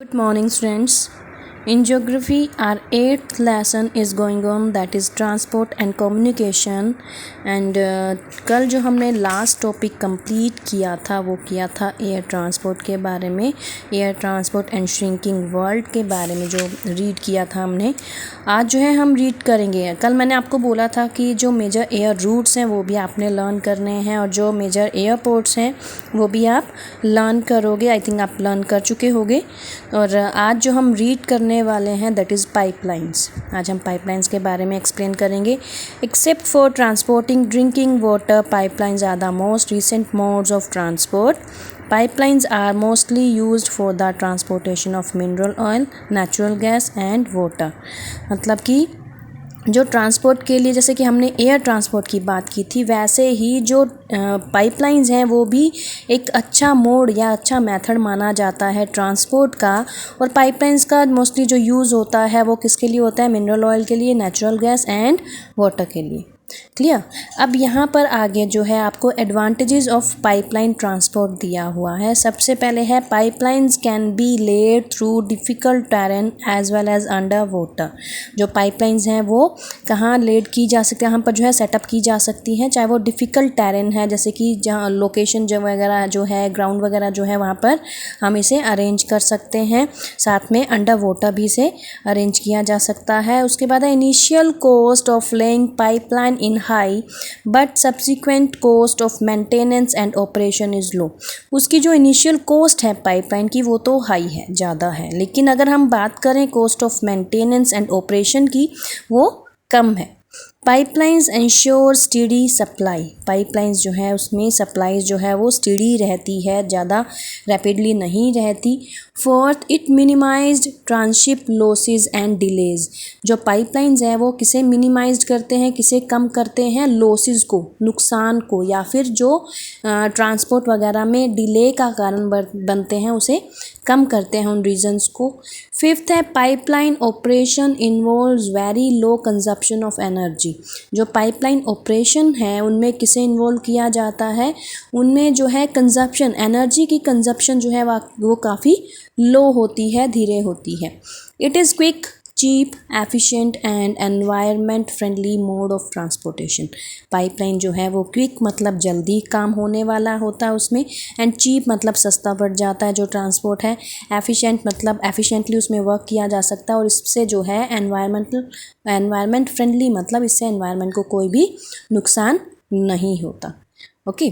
Good morning, students. In geography, our eighth lesson is going on, that is transport and communication. And कल जो हमने last topic complete किया था वो किया था एयर ट्रांसपोर्ट के बारे में, air transport and shrinking world के बारे में जो रीड किया था हमने। आज जो है हम रीड करेंगे। कल मैंने आपको बोला था कि जो मेजर एयर रूट्स हैं वो भी आपने लर्न करने हैं और जो मेजर एयरपोर्ट्स हैं वो भी आप लर्न करोगे। आई थिंक आप लर्न कर चुके होंगे। और आज जो हम रीड करने वाले हैं दैट इज़ पाइपलाइंस। आज हम पाइपलाइंस के बारे में एक्सप्लेन करेंगे। Except for transporting drinking water, pipelines are the most recent modes of transport. Pipelines are mostly used for the transportation of mineral oil, natural gas and water. मतलब कि जो transport के लिए, जैसे कि हमने एयर ट्रांसपोर्ट की बात की थी, वैसे ही जो पाइपलाइंस हैं वो भी एक अच्छा मोड या अच्छा मेथड माना जाता है ट्रांसपोर्ट का। और पाइपलाइंस का मोस्टली जो यूज़ होता है वो किसके लिए होता है? मिनरल ऑयल के लिए, नेचुरल गैस एंड वाटर के लिए। क्लियर। अब यहाँ पर आगे जो है आपको एडवांटेजेस ऑफ पाइपलाइन ट्रांसपोर्ट दिया हुआ है। सबसे पहले है pipelines can be laid through difficult terrain as well as under water. जो पाइपलाइंस हैं वो कहाँ लेड की जा सकती है, यहाँ पर जो है सेटअप की जा सकती हैं, चाहे वो डिफ़िकल्ट टेरेन है, जैसे कि जहाँ लोकेशन जो वगैरह जो है, ग्राउंड वगैरह जो है वहाँ पर हम इसे अरेंज कर सकते हैं। साथ में अंडर वाटर भी इसे अरेंज किया जा सकता है। उसके बाद है initial cost of laying pipeline in high but subsequent cost of maintenance and operation is low. उसकी जो इनिशियल कॉस्ट है पाइपलाइन की वो तो हाई है, ज़्यादा है, लेकिन अगर हम बात करें cost of maintenance and operation की वो कम है। Pipelines ensure steady supply. Pipelines जो है उसमें सप्लाईज जो है वो स्टेडी रहती है, ज़्यादा रैपिडली नहीं रहती। Fourth, it minimized transship losses and delays. जो पाइपलाइंस है वो किसे मिनिमाइज्ड करते हैं, किसे कम करते हैं? लॉसेस को, नुकसान को, या फिर जो ट्रांसपोर्ट वगैरह में डिले का कारण बनते हैं उसे कम करते हैं, उन रीजंस को। फिफ्थ है pipeline operation involves very low consumption of energy. जो पाइपलाइन ऑपरेशन है उनमें किसे इन्वॉल्व किया जाता है? उनमें जो है कंजप्शन, एनर्जी की कंजप्शन जो है वो काफ़ी लो होती है, धीरे होती है। It is quick, cheap, efficient and environment friendly mode of transportation. Pipeline जो है वो क्विक मतलब जल्दी काम होने वाला होता है उसमें, एंड चीप मतलब सस्ता पड़ जाता है जो ट्रांसपोर्ट है। एफिशिएंट मतलब एफिशिएंटली उसमें वर्क किया जा सकता है, और इससे जो है एनवायरनमेंट फ्रेंडली मतलब इससे एनवायरनमेंट को कोई भी नुकसान नहीं होता। ओके।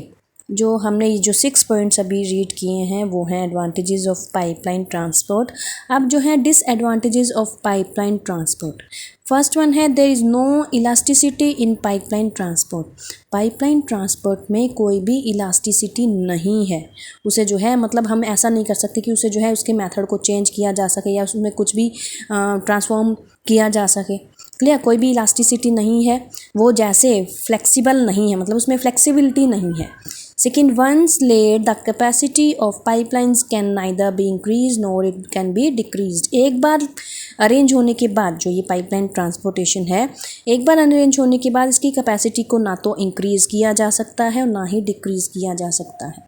जो हमने जो 6 पॉइंट्स अभी रीड किए हैं वो हैं एडवांटेजेस ऑफ पाइपलाइन ट्रांसपोर्ट। अब जो है disadvantages of pipeline transport. First one है there is no elasticity in pipeline transport. Pipeline transport में कोई भी इलास्टिसिटी नहीं है। उसे जो है मतलब हम ऐसा नहीं कर सकते कि उसे जो है उसके मेथड को चेंज किया जा सके या उसमें कुछ भी ट्रांसफॉर्म किया जा सके। क्लियर। कोई भी इलास्टिसिटी नहीं है, वो जैसे फ्लेक्सिबल नहीं है, मतलब उसमें फ्लेक्सिबिलिटी नहीं है। Second, once laid, the capacity of pipelines can neither be increased nor it can be decreased. एक बार अरेंज होने के बाद जो ये पाइपलाइन ट्रांसपोर्टेशन है, एक बार अरेंज होने के बाद इसकी कैपेसिटी को ना तो इंक्रीज़ किया जा सकता है और ना ही डिक्रीज़ किया जा सकता है।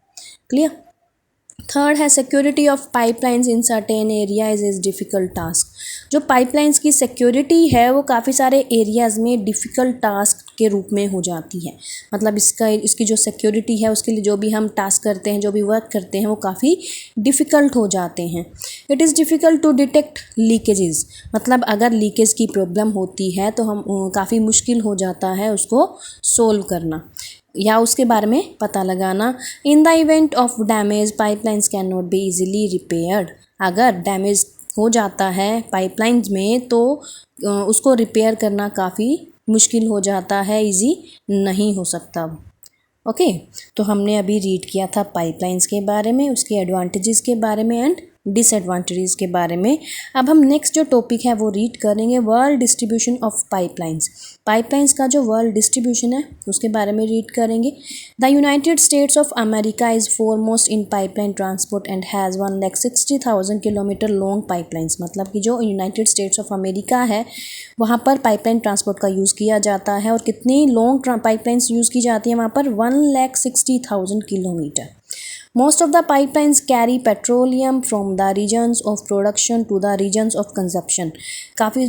क्लियर। थर्ड है security of pipelines in certain areas is difficult task. जो पाइपलाइंस की सिक्योरिटी है वो काफ़ी सारे एरियाज़ में डिफ़िकल्ट टास्क के रूप में हो जाती है। मतलब इसकी जो सिक्योरिटी है उसके लिए जो भी हम टास्क करते हैं, जो भी वर्क करते हैं वो काफ़ी डिफ़िकल्ट हो जाते हैं। It is difficult to detect leakages. मतलब अगर लीकेज की प्रॉब्लम होती है तो हम काफ़ी मुश्किल हो जाता है उसको सोल्व करना या उसके बारे में पता लगाना। In the event of damage pipelines can not be easily repaired. अगर डैमेज हो जाता है पाइपलाइंस में तो उसको रिपेयर करना काफ़ी मुश्किल हो जाता है, इजी नहीं हो सकता। ओके। तो हमने अभी रीड किया था पाइपलाइंस के बारे में, उसके एडवांटेजेस के बारे में एंड डिसएडवांटेजेस के बारे में। अब हम नेक्स्ट जो टॉपिक है वो रीड करेंगे, world distribution of pipelines. Pipelines का जो वर्ल्ड डिस्ट्रीब्यूशन है उसके बारे में रीड करेंगे। The United states of America is foremost in pipeline transport and has 1,60,000 kilometre long pipelines. मतलब कि जो यूनाइटेड स्टेट्स ऑफ अमेरिका है वहाँ पर पाइपलाइन ट्रांसपोर्ट का यूज़ किया जाता है, और कितनी लॉन्ग पाइपलाइंस यूज़ की जाती है वहाँ पर? 1,60,000 kilometre. Most of the pipelines carry petroleum from the regions of production to the regions of consumption. काफ़ी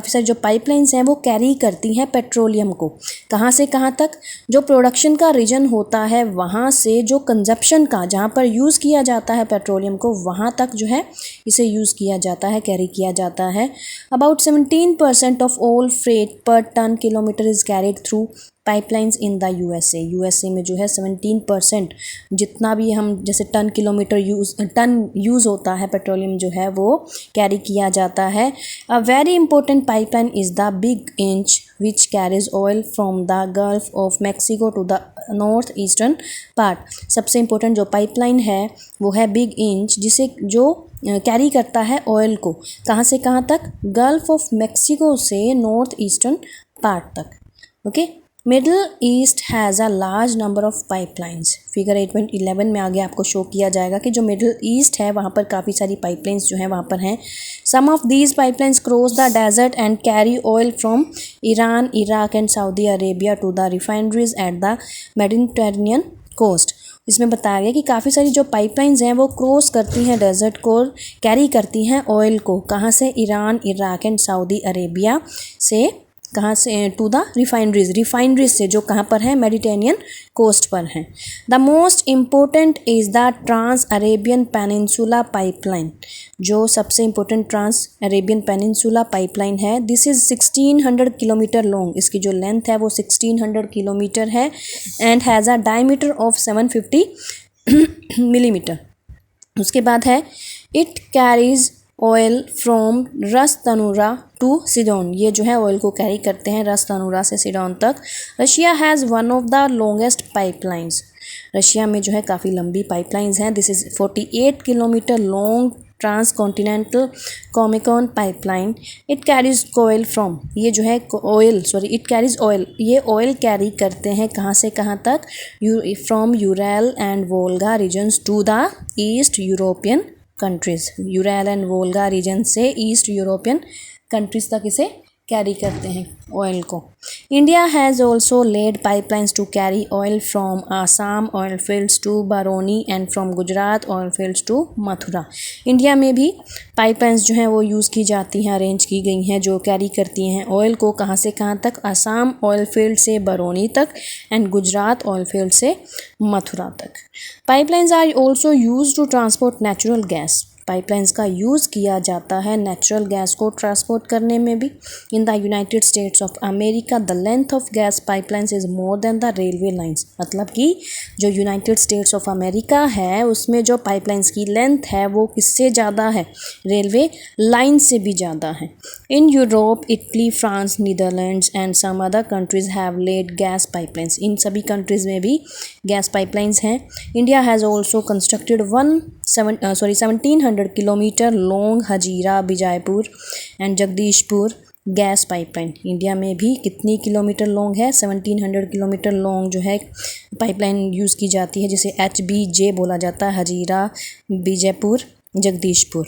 सारी जो पाइपलाइंस हैं वो कैरी करती हैं पेट्रोलियम को कहाँ से कहाँ तक, जो प्रोडक्शन का रीजन होता है वहाँ से जो कंजप्शन का, जहाँ पर यूज़ किया जाता है पेट्रोलियम को, वहाँ तक जो है इसे यूज़ किया जाता है, कैरी किया जाता है. About 17% of all freight per ton kilometer is carried through pipelines in the USA में जो है 17% जितना भी हम जैसे टन यूज़ होता है पेट्रोलियम जो है वो कैरी किया जाता है. A very important pipeline is the big inch which carries oil from the Gulf of Mexico to the north eastern part. सबसे इम्पोर्टेंट जो पाइपलाइन है वो है बिग इंच, जिसे जो कैरी करता है ऑयल को कहाँ से कहाँ तक, गल्फ ऑफ मैक्सिको से नॉर्थ ईस्टर्न पार्ट तक. Okay. Middle east has a large number of pipelines. Figure 8.11 में आगे आपको शो किया जाएगा कि जो मिडल ईस्ट है वहाँ पर काफ़ी सारी पाइपलाइंस जो हैं वहाँ पर हैं. Some of these pipelines cross the desert and carry oil from Iran, Iraq and Saudi Arabia to the refineries at the Mediterranean coast. इसमें बताया गया कि काफ़ी सारी जो पाइपलाइंस हैं वो क्रॉस करती हैं डेजर्ट को, कैरी करती हैं ऑयल को कहाँ से, Iran, Iraq and Saudi Arabia से, कहाँ से, टू द रिफाइनरीज से जो कहाँ पर है, मेडिटेरेनियन कोस्ट पर हैं. The most important is the trans Arabian peninsula pipeline. जो सबसे important trans Arabian peninsula pipeline है, दिस इज़ 1600 किलोमीटर लॉन्ग. इसकी जो लेंथ है वो 1600 किलोमीटर है and has a diameter of 750 millimetre. उसके बाद है इट कैरीज ऑयल फ्रॉम रस तनूरा टू सिडोन. ये जो है ऑयल को कैरी करते हैं रस तनूरा से सिडोन तक. Russia has one of the longest pipelines. Russia में जो है काफ़ी लंबी पाइपलाइंस हैं. This is 48 kilometre long trans continental comicon pipeline. It carries oil from, ये जो है इट कैरीज ऑयल, ये ऑयल कैरी करते हैं कहाँ से कहाँ तक, from Ural and Volga regions to the east European countries. Ural and Volga region से ईस्ट यूरोपियन कंट्रीज़ तक इसे कैरी करते हैं ऑयल को. India has also laid pipelines to carry oil from Assam oil fields to Barauni and from Gujarat oil fields to Mathura. India में भी pipelines जो हैं वो यूज़ की जाती हैं, अरेंज की गई हैं, जो कैरी करती हैं ऑयल को कहाँ से कहाँ तक, आसाम ऑयल फील्ड से बरौनी तक एंड गुजरात ऑयल फील्ड से मथुरा तक. Pipelines are also use to transport natural gas. Pipelines का यूज़ किया जाता है नेचुरल गैस को ट्रांसपोर्ट करने में भी. In the United states of America the length of gas pipelines is more than the railway lines. मतलब कि जो यूनाइटेड स्टेट्स ऑफ अमेरिका है उसमें जो पाइपलाइंस की लेंथ है वो किससे ज़्यादा है, रेलवे लाइन से भी ज़्यादा है. In Europe Italy, France, Netherlands and some other countries have laid gas pipelines. इन सभी कंट्रीज़ में भी गैस पाइपलाइंस हैं. India has also constructed 1700 kilometre long Hazira Bijapur and Jagdishpur gas pipeline. India में भी कितनी किलोमीटर लॉन्ग है, 1700 किलोमीटर लॉन्ग जो है पाइपलाइन यूज़ की जाती है, जिसे HBJ बोला जाता है, Hazira Bijapur Jagdishpur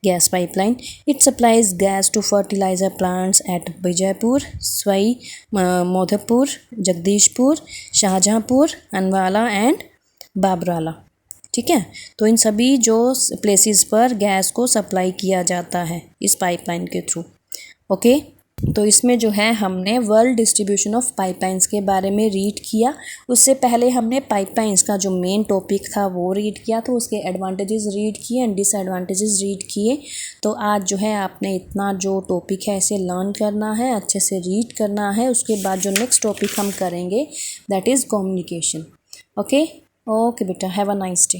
gas pipeline. It supplies gas to fertiliser plants at Bijapur, Sawai Madhopur, Jagdishpur, Shahjahanpur, Aonla and Babrala. ठीक है, तो इन सभी जो प्लेसेस पर गैस को सप्लाई किया जाता है इस पाइपलाइन के थ्रू. ओके, तो इसमें जो है हमने वर्ल्ड डिस्ट्रीब्यूशन ऑफ पाइपलाइंस के बारे में रीड किया. उससे पहले हमने पाइपलाइंस का जो मेन टॉपिक था वो रीड किया, तो उसके एडवांटेजेस रीड किए एंड डिसएडवांटेजेस रीड किए. तो आज जो है आपने इतना जो टॉपिक है इसे लर्न करना है, अच्छे से रीड करना है. उसके बाद जो नेक्स्ट टॉपिक हम करेंगे दैट इज़ कम्युनिकेशन. ओके बेटा, हैव अ नाइस डे.